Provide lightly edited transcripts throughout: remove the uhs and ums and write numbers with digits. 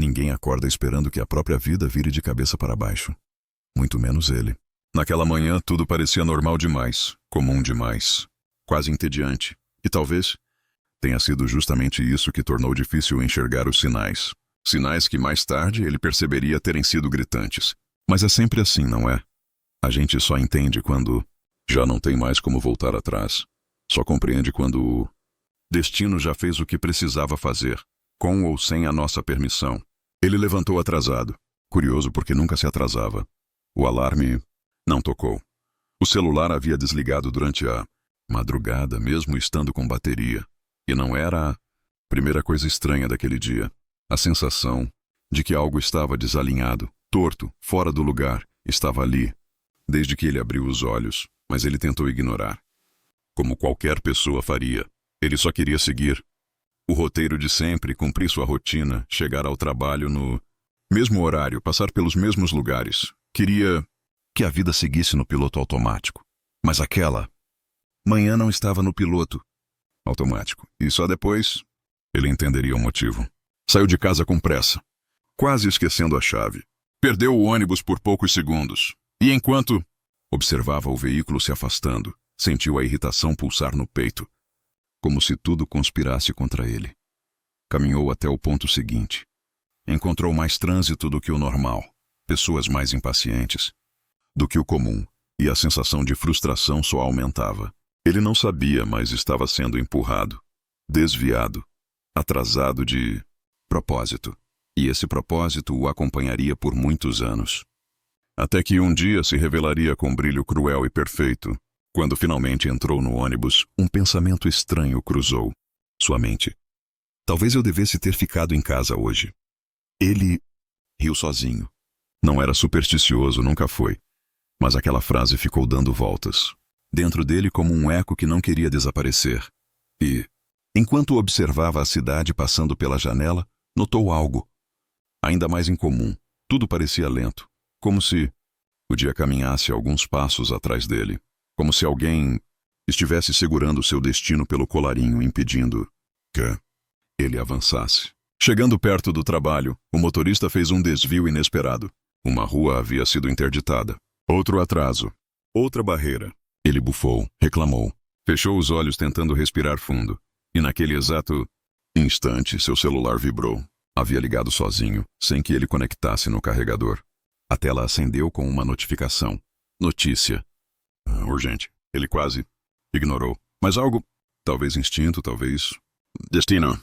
Ninguém acorda esperando que a própria vida vire de cabeça para baixo. Muito menos ele. Naquela manhã, tudo parecia normal demais, comum demais, quase entediante. E talvez tenha sido justamente isso que tornou difícil enxergar os sinais. Sinais que mais tarde ele perceberia terem sido gritantes. Mas é sempre assim, não é? A gente só entende quando já não tem mais como voltar atrás. Só compreende quando o destino já fez o que precisava fazer, com ou sem a nossa permissão. Ele levantou atrasado, curioso porque nunca se atrasava. O alarme não tocou. O celular havia desligado durante a madrugada, mesmo estando com bateria. E não era a primeira coisa estranha daquele dia. A sensação de que algo estava desalinhado, torto, fora do lugar, estava ali, desde que ele abriu os olhos, mas ele tentou ignorar. Como qualquer pessoa faria, ele só queria seguir o roteiro de sempre, cumprir sua rotina, chegar ao trabalho no mesmo horário, passar pelos mesmos lugares. Queria que a vida seguisse no piloto automático. Mas aquela manhã não estava no piloto automático. E só depois ele entenderia o motivo. Saiu de casa com pressa, quase esquecendo a chave. Perdeu o ônibus por poucos segundos. E enquanto observava o veículo se afastando, sentiu a irritação pulsar no peito, como se tudo conspirasse contra ele. Caminhou até o ponto seguinte. Encontrou mais trânsito do que o normal, pessoas mais impacientes do que o comum, e a sensação de frustração só aumentava. Ele não sabia, mas estava sendo empurrado, desviado, atrasado de propósito. E esse propósito o acompanharia por muitos anos. Até que um dia se revelaria com brilho cruel e perfeito. Quando finalmente entrou no ônibus, um pensamento estranho cruzou sua mente. Talvez eu devesse ter ficado em casa hoje. Ele riu sozinho. Não era supersticioso, nunca foi. Mas aquela frase ficou dando voltas dentro dele como um eco que não queria desaparecer. E, enquanto observava a cidade passando pela janela, notou algo ainda mais incomum. Tudo parecia lento, como se o dia caminhasse alguns passos atrás dele. Como se alguém estivesse segurando seu destino pelo colarinho, impedindo que ele avançasse. Chegando perto do trabalho, o motorista fez um desvio inesperado. Uma rua havia sido interditada. Outro atraso. Outra barreira. Ele bufou, reclamou. Fechou os olhos tentando respirar fundo. E naquele exato instante, seu celular vibrou. Havia ligado sozinho, sem que ele conectasse no carregador. A tela acendeu com uma notificação. Notícia. Urgente. Ele quase ignorou. Mas algo, talvez instinto, talvez destino,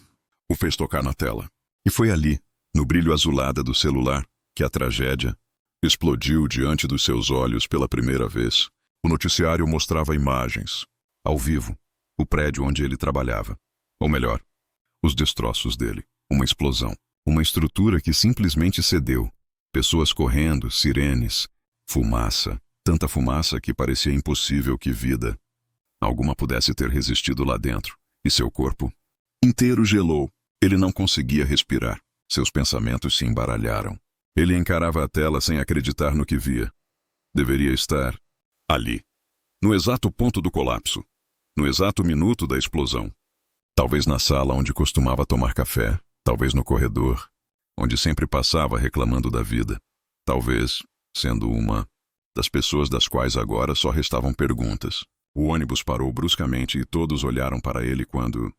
o fez tocar na tela. E foi ali, no brilho azulado do celular, que a tragédia explodiu diante dos seus olhos pela primeira vez. O noticiário mostrava imagens, ao vivo, o prédio onde ele trabalhava. Ou melhor, os destroços dele. Uma explosão. Uma estrutura que simplesmente cedeu. Pessoas correndo, sirenes, fumaça. Tanta fumaça que parecia impossível que vida alguma pudesse ter resistido lá dentro. E seu corpo inteiro gelou. Ele não conseguia respirar. Seus pensamentos se embaralharam. Ele encarava a tela sem acreditar no que via. Deveria estar ali, no exato ponto do colapso, no exato minuto da explosão. Talvez na sala onde costumava tomar café, talvez no corredor, onde sempre passava reclamando da vida. Talvez sendo uma das pessoas das quais agora só restavam perguntas. O ônibus parou bruscamente e todos olharam para ele quando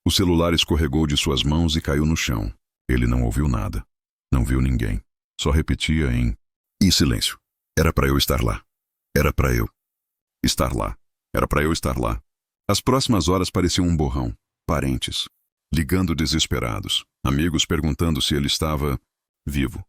o celular escorregou de suas mãos e caiu no chão. Ele não ouviu nada. Não viu ninguém. Só repetia e silêncio. Era para eu estar lá. Era para eu estar lá. Era para eu estar lá. As próximas horas pareciam um borrão. Parentes ligando desesperados. Amigos perguntando se ele estava vivo.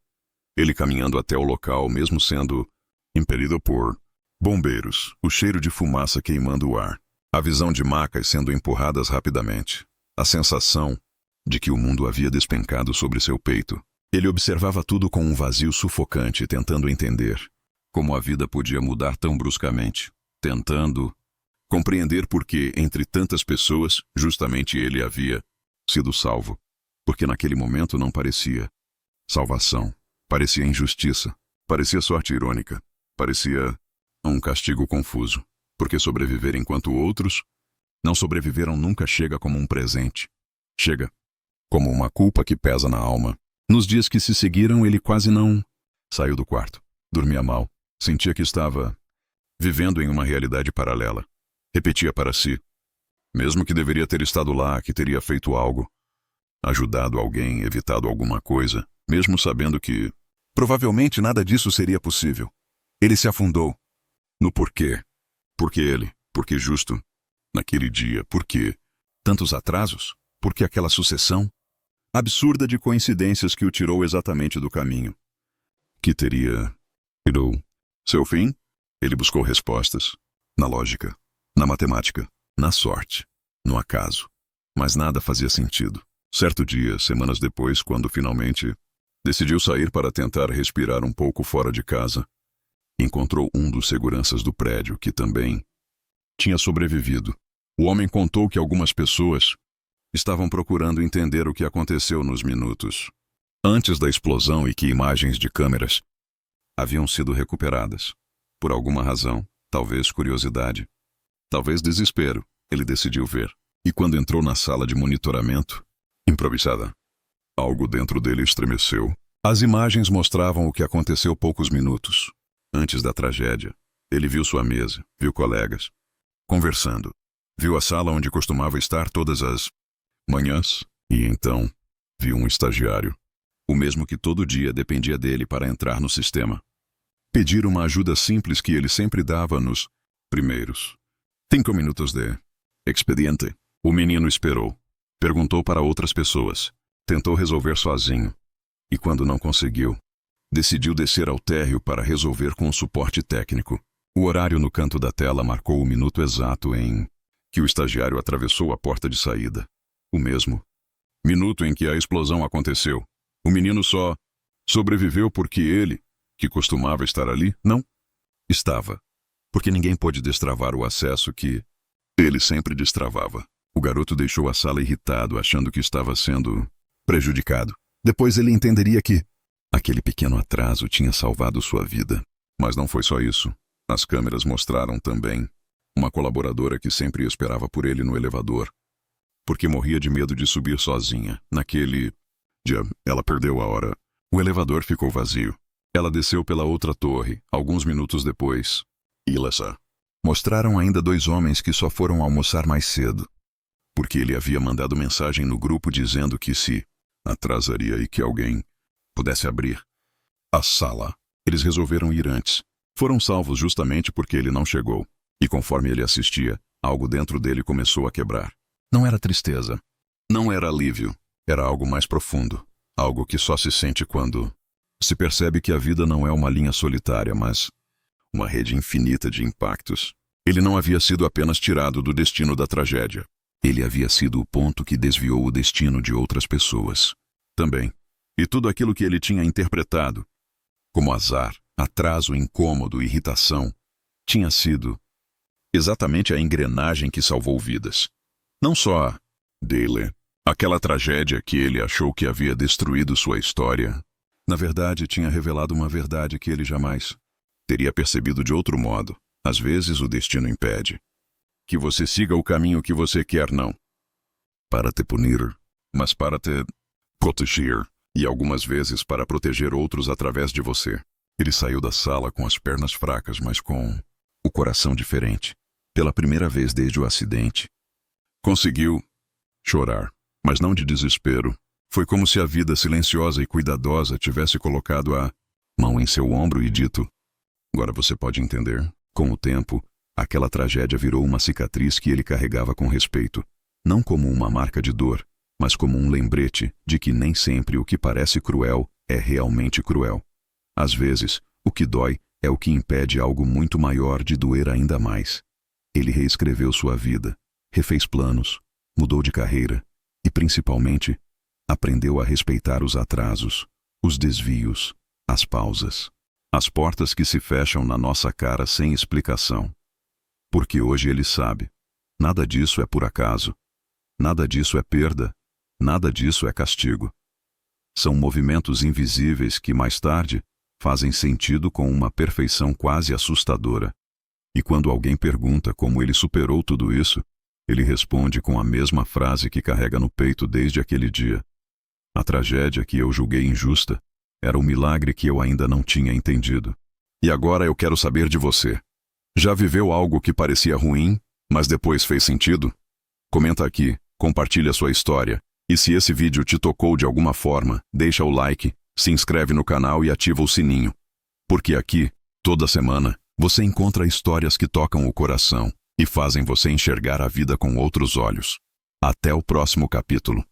Ele caminhando até o local, mesmo sendo impelido por bombeiros. O cheiro de fumaça queimando o ar. A visão de macas sendo empurradas rapidamente. A sensação de que o mundo havia despencado sobre seu peito. Ele observava tudo com um vazio sufocante, tentando entender como a vida podia mudar tão bruscamente. Tentando compreender por que, entre tantas pessoas, justamente ele havia sido salvo. Porque naquele momento não parecia salvação. Parecia injustiça. Parecia sorte irônica. Parecia um castigo confuso. Porque sobreviver enquanto outros não sobreviveram nunca chega como um presente. Chega como uma culpa que pesa na alma. Nos dias que se seguiram, ele quase não saiu do quarto. Dormia mal. Sentia que estava vivendo em uma realidade paralela. Repetia para si, mesmo que deveria ter estado lá, que teria feito algo, ajudado alguém, evitado alguma coisa, mesmo sabendo que provavelmente nada disso seria possível. Ele se afundou no porquê. Por que ele? Por que justo? Naquele dia, por que tantos atrasos? Por que aquela sucessão absurda de coincidências que o tirou exatamente do caminho que tirou seu fim? Ele buscou respostas na lógica, na matemática, na sorte, no acaso. Mas nada fazia sentido. Certo dia, semanas depois, quando finalmente decidiu sair para tentar respirar um pouco fora de casa, encontrou um dos seguranças do prédio que também tinha sobrevivido. O homem contou que algumas pessoas estavam procurando entender o que aconteceu nos minutos antes da explosão e que imagens de câmeras haviam sido recuperadas. Por alguma razão, talvez curiosidade, talvez desespero, ele decidiu ver. E quando entrou na sala de monitoramento, improvisada, algo dentro dele estremeceu. As imagens mostravam o que aconteceu poucos minutos antes da tragédia. Ele viu sua mesa, viu colegas conversando, viu a sala onde costumava estar todas as manhãs, e então viu um estagiário, o mesmo que todo dia dependia dele para entrar no sistema. Pedir uma ajuda simples que ele sempre dava nos primeiros 5 minutos de expediente. O menino esperou, perguntou para outras pessoas, tentou resolver sozinho, e quando não conseguiu, decidiu descer ao térreo para resolver com o suporte técnico. O horário no canto da tela marcou o minuto exato em que o estagiário atravessou a porta de saída. O mesmo minuto em que a explosão aconteceu. O menino só sobreviveu porque ele, que costumava estar ali, não estava. Porque ninguém pôde destravar o acesso que ele sempre destravava. O garoto deixou a sala irritado, achando que estava sendo prejudicado. Depois ele entenderia que aquele pequeno atraso tinha salvado sua vida. Mas não foi só isso. As câmeras mostraram também uma colaboradora que sempre esperava por ele no elevador, porque morria de medo de subir sozinha. Naquele dia, ela perdeu a hora. O elevador ficou vazio. Ela desceu pela outra torre, alguns minutos depois. Ilessa. Mostraram ainda 2 homens que só foram almoçar mais cedo, porque ele havia mandado mensagem no grupo dizendo que se atrasaria e que alguém pudesse abrir a sala. Eles resolveram ir antes. Foram salvos justamente porque ele não chegou. E conforme ele assistia, algo dentro dele começou a quebrar. Não era tristeza. Não era alívio. Era algo mais profundo. Algo que só se sente quando se percebe que a vida não é uma linha solitária, mas uma rede infinita de impactos. Ele não havia sido apenas tirado do destino da tragédia. Ele havia sido o ponto que desviou o destino de outras pessoas também. E tudo aquilo que ele tinha interpretado como azar, atraso, incômodo, irritação, tinha sido exatamente a engrenagem que salvou vidas. Não só a dele. Aquela tragédia que ele achou que havia destruído sua história, na verdade tinha revelado uma verdade que ele jamais teria percebido de outro modo. Às vezes o destino impede que você siga o caminho que você quer, não para te punir, mas para te proteger, e algumas vezes para proteger outros através de você. Ele saiu da sala com as pernas fracas, mas com o coração diferente. Pela primeira vez desde o acidente, conseguiu chorar, mas não de desespero. Foi como se a vida silenciosa e cuidadosa tivesse colocado a mão em seu ombro e dito: agora você pode entender. Com o tempo, aquela tragédia virou uma cicatriz que ele carregava com respeito, não como uma marca de dor, mas como um lembrete de que nem sempre o que parece cruel é realmente cruel. Às vezes, o que dói é o que impede algo muito maior de doer ainda mais. Ele reescreveu sua vida, refez planos, mudou de carreira e, principalmente, aprendeu a respeitar os atrasos, os desvios, as pausas, as portas que se fecham na nossa cara sem explicação. Porque hoje ele sabe, nada disso é por acaso, nada disso é perda, nada disso é castigo. São movimentos invisíveis que mais tarde fazem sentido com uma perfeição quase assustadora. E quando alguém pergunta como ele superou tudo isso, ele responde com a mesma frase que carrega no peito desde aquele dia: A tragédia que eu julguei injusta era o milagre que eu ainda não tinha entendido. E agora eu quero saber de você. Já viveu algo que parecia ruim, mas depois fez sentido? Comenta aqui, compartilha sua história. E se esse vídeo te tocou de alguma forma, deixa o like, se inscreve no canal e ativa o sininho. Porque aqui, toda semana, você encontra histórias que tocam o coração e fazem você enxergar a vida com outros olhos. Até o próximo capítulo.